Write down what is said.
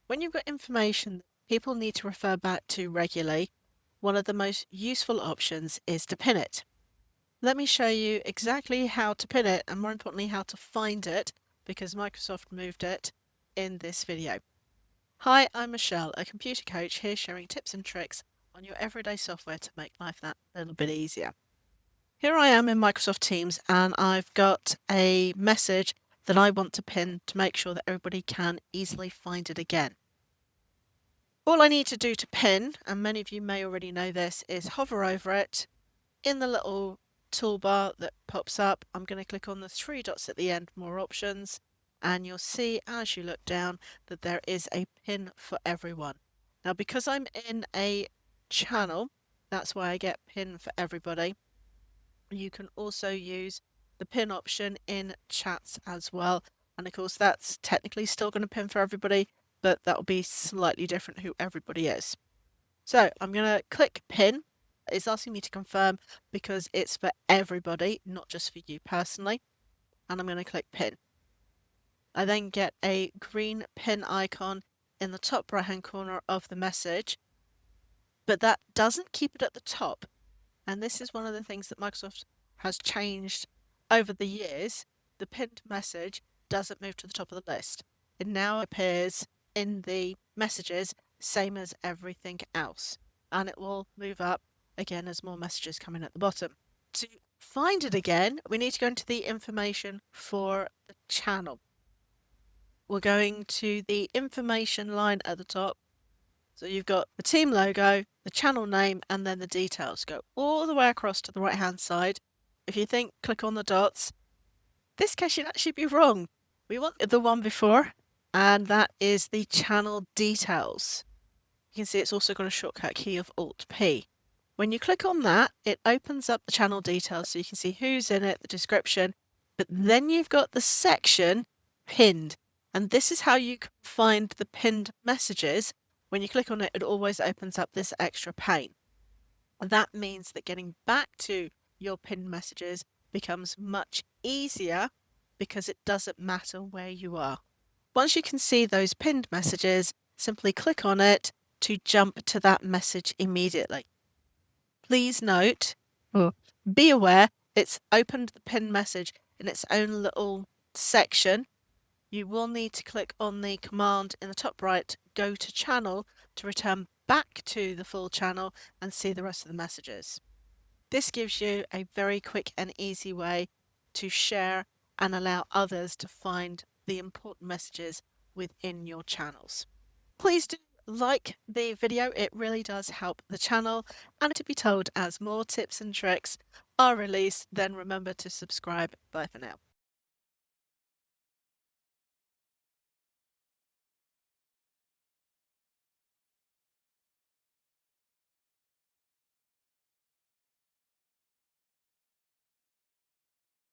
When you've got information that people need to refer back to regularly, one of the most useful options is to pin it. Let me show you exactly how to pin it and more importantly how to find it because Microsoft moved it in this video. Hi, I'm Michelle, a computer coach here sharing tips and tricks on your everyday software to make life that little bit easier. Here I am in Microsoft Teams and I've got a message that I want to pin to make sure that everybody can easily find it again. All I need to do to pin, and many of you may already know this, is hover over it. In the little toolbar that pops up, I'm going to click on the three dots at the end, more options, and you'll see as you look down that there is a pin for everyone. Now because I'm in a channel, that's why I get pin for everybody. You can also use the pin option in chats as well. And of course, that's technically still going to pin for everybody, but that'll be slightly different who everybody is. So I'm going to click pin. It's asking me to confirm because it's for everybody, not just for you personally. And I'm going to click pin. I then get a green pin icon in the top right hand corner of the message, but that doesn't keep it at the top. And this is one of the things that Microsoft has changed over the years. The pinned message doesn't move to the top of the list. It now appears in the messages, same as everything else. And it will move up again as more messages come in at the bottom. To find it again, we need to go into the information for the channel. We're going to the information line at the top. So you've got the team logo, the channel name, and then the details. Go all the way across to the right-hand side. If you think, click on the dots. This case should actually be wrong. We want the one before, and that is the channel details. You can see it's also got a shortcut key of Alt-P. When you click on that, it opens up the channel details so you can see who's in it, the description, but then you've got the section pinned. And this is how you can find the pinned messages. When you click on it, it always opens up this extra pane. That means that getting back to your pinned messages becomes much easier because it doesn't matter where you are. Once you can see those pinned messages, simply click on it to jump to that message immediately. Please note, or be aware, it's opened the pinned message in its own little section. You will need to click on the command in the top right, go to channel, to return back to the full channel and see the rest of the messages. This gives you a very quick and easy way to share and allow others to find the important messages within your channels. Please do like the video, it really does help the channel, and to be told as more tips and tricks are released, then remember to subscribe. Bye for now.